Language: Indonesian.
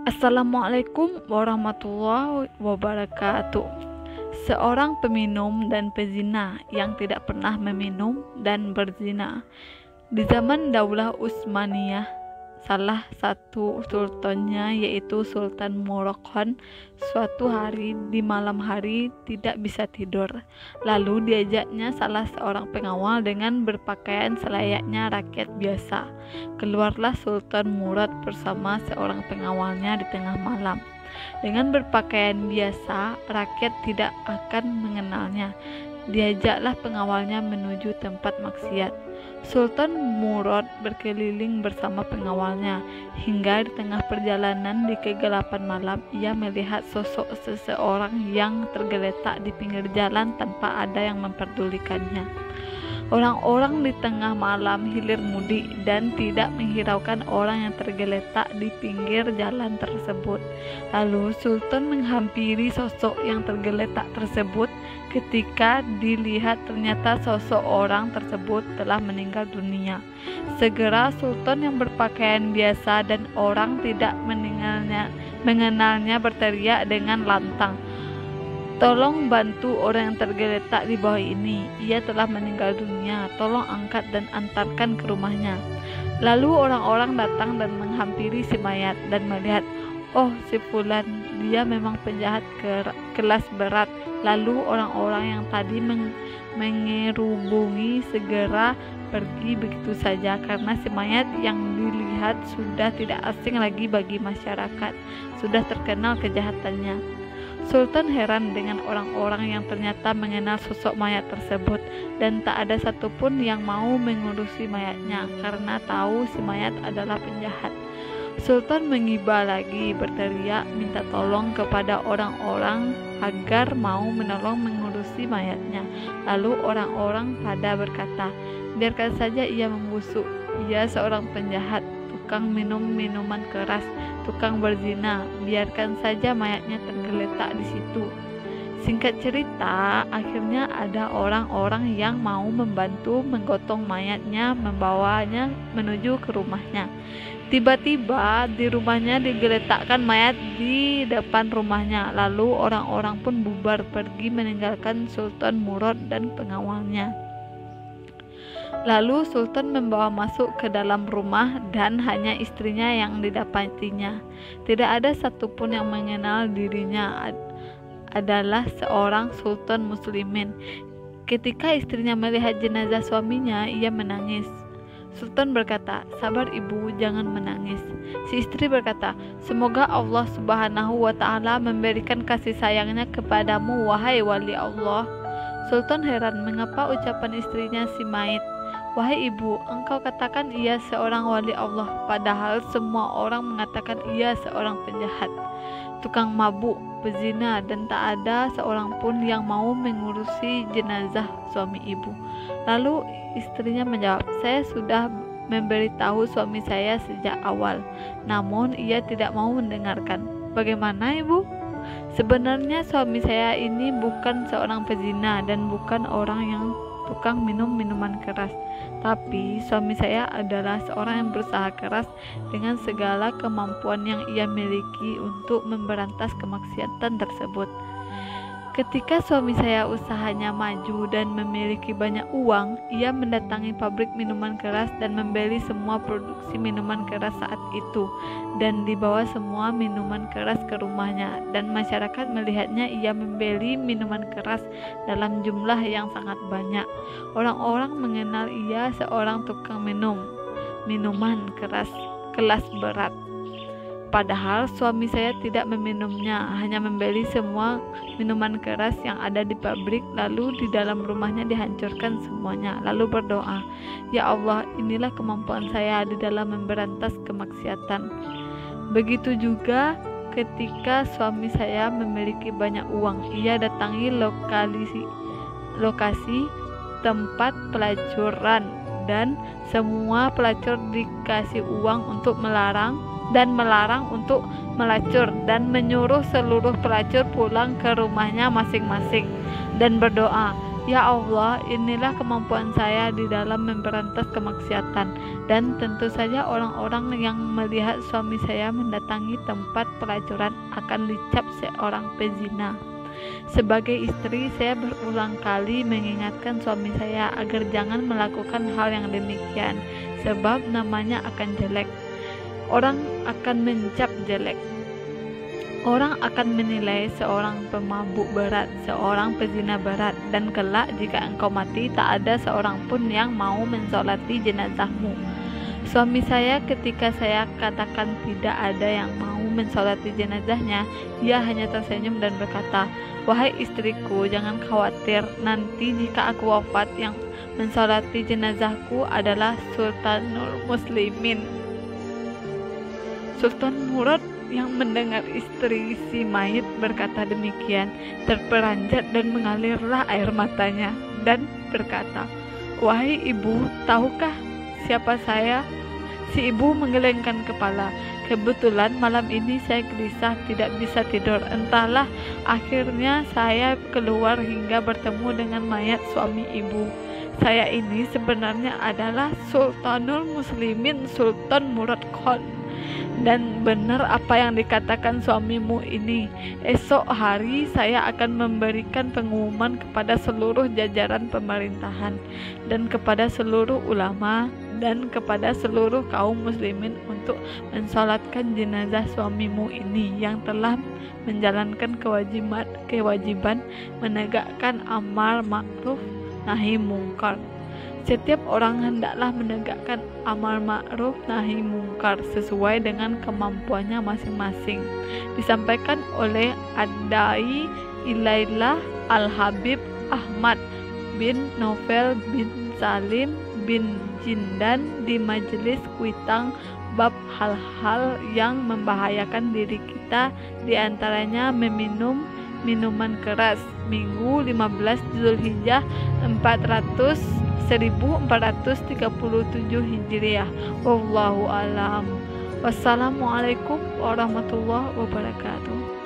Assalamualaikum warahmatullahi wabarakatuh. Seorang peminum dan pezina yang tidak pernah meminum dan berzina. Di zaman Daulah Utsmaniyah, salah satu sultannya yaitu Sultan Murakhon suatu hari di malam hari tidak bisa tidur. Lalu diajaknya salah seorang pengawal dengan berpakaian selayaknya rakyat biasa. Keluarlah Sultan Murad bersama seorang pengawalnya di tengah malam. Dengan berpakaian biasa, rakyat tidak akan mengenalnya. Diajaklah pengawalnya menuju tempat maksiat. Sultan Murad berkeliling bersama pengawalnya, hingga di tengah perjalanan di kegelapan malam ia melihat sosok seseorang yang tergeletak di pinggir jalan tanpa ada yang memperdulikannya. Orang-orang di tengah malam hilir mudik dan tidak menghiraukan orang yang tergeletak di pinggir jalan tersebut. Lalu Sultan menghampiri sosok yang tergeletak tersebut. Ketika dilihat ternyata sosok orang tersebut telah meninggal dunia. Segera Sultan yang berpakaian biasa dan orang tidak mengenalnya berteriak dengan lantang, "Tolong bantu orang yang tergeletak di bawah ini. Ia telah meninggal dunia. Tolong angkat dan antarkan ke rumahnya." Lalu orang-orang datang dan menghampiri si mayat dan melihat, "Oh, si fulan, dia memang penjahat kelas berat." Lalu orang-orang yang tadi mengerubungi segera pergi begitu saja karena si mayat yang dilihat sudah tidak asing lagi bagi masyarakat. Sudah terkenal kejahatannya. Sultan heran dengan orang-orang yang ternyata mengenal sosok mayat tersebut dan tak ada satupun yang mau mengurusi mayatnya karena tahu si mayat adalah penjahat. Sultan mengiba lagi berteriak minta tolong kepada orang-orang agar mau menolong mengurusi mayatnya. Lalu orang-orang pada berkata, "Biarkan saja ia membusuk. Ia seorang penjahat, tukang minum minuman keras, tukang berzina. Biarkan saja mayatnya tergeletak di situ." Singkat cerita, akhirnya ada orang-orang yang mau membantu menggotong mayatnya, membawanya menuju ke rumahnya. Tiba-tiba di rumahnya digeletakkan mayat di depan rumahnya. Lalu orang-orang pun bubar pergi meninggalkan Sultan Murad dan pengawalnya. Lalu Sultan membawa masuk ke dalam rumah dan hanya istrinya yang didapatinya. Tidak ada satupun yang mengenal dirinya adalah seorang sultan muslimin. Ketika istrinya melihat jenazah suaminya, ia menangis. Sultan berkata, "Sabar ibu, jangan menangis." Si istri berkata, "Semoga Allah Subhanahu wa Ta'ala memberikan kasih sayangnya kepadamu, wahai wali Allah." Sultan heran mengapa ucapan istrinya si mayit, "Wahai ibu, engkau katakan ia seorang wali Allah, padahal semua orang mengatakan ia seorang penjahat, tukang mabuk, pezina, dan tak ada seorang pun yang mau mengurusi jenazah suami ibu." Lalu istrinya menjawab, "Saya sudah memberitahu suami saya sejak awal, namun ia tidak mau mendengarkan." "Bagaimana ibu?" "Sebenarnya suami saya ini bukan seorang pezina dan bukan orang yang tukang minum minuman keras, tapi suami saya adalah seorang yang berusaha keras dengan segala kemampuan yang ia miliki untuk memberantas kemaksiatan tersebut. Ketika suami saya usahanya maju dan memiliki banyak uang, ia mendatangi pabrik minuman keras dan membeli semua produksi minuman keras saat itu dan dibawa semua minuman keras ke rumahnya, dan masyarakat melihatnya ia membeli minuman keras dalam jumlah yang sangat banyak. Orang-orang mengenal ia seorang tukang minuman keras kelas berat. Padahal suami saya tidak meminumnya, hanya membeli semua minuman keras yang ada di pabrik, lalu di dalam rumahnya dihancurkan semuanya, lalu berdoa, 'Ya Allah, inilah kemampuan saya di dalam memberantas kemaksiatan.' Begitu juga ketika suami saya memiliki banyak uang, ia datangi lokasi tempat pelacuran dan semua pelacur dikasih uang untuk melarang untuk melacur dan menyuruh seluruh pelacur pulang ke rumahnya masing-masing dan berdoa, Ya Allah, inilah kemampuan saya di dalam memberantas kemaksiatan. Dan tentu saja orang-orang yang melihat suami saya mendatangi tempat pelacuran akan dicap seorang pezina. Sebagai istri, saya berulang kali mengingatkan suami saya agar jangan melakukan hal yang demikian, sebab namanya akan jelek. Orang akan mencap jelek. Orang akan menilai seorang pemabuk berat, seorang pezina berat, dan kelak jika engkau mati, tak ada seorang pun yang mau mensolati jenazahmu. Suami saya ketika saya katakan tidak ada yang mau mensolati jenazahnya, dia hanya tersenyum dan berkata, "Wahai istriku, jangan khawatir, nanti jika aku wafat yang mensolati jenazahku adalah Sultanul Muslimin." Sultan Murad yang mendengar istri si mayit berkata demikian, terperanjat dan mengalirlah air matanya, dan berkata, "Wahai ibu, tahukah siapa saya?" Si ibu menggelengkan kepala. "Kebetulan malam ini saya gelisah, tidak bisa tidur. Entahlah, akhirnya saya keluar hingga bertemu dengan mayat suami ibu. Saya ini sebenarnya adalah Sultanul Muslimin, Sultan Murad Khan. Dan benar apa yang dikatakan suamimu ini. Esok hari saya akan memberikan pengumuman kepada seluruh jajaran pemerintahan dan kepada seluruh ulama dan kepada seluruh kaum muslimin untuk mensalatkan jenazah suamimu ini yang telah menjalankan kewajiban menegakkan amar ma'ruf nahi mungkar. Setiap orang hendaklah menegakkan amar ma'ruf nahi mungkar sesuai dengan kemampuannya masing-masing." Disampaikan oleh Ad-Dai Ilailah Al-Habib Ahmad bin Novel bin Salim bin Jindan di Majelis Kuitang bab hal-hal yang membahayakan diri kita, diantaranya meminum minuman keras. Minggu 15 Zulhijjah 1437 Hijriah. Wallahu alam. Wassalamualaikum warahmatullahi wabarakatuh.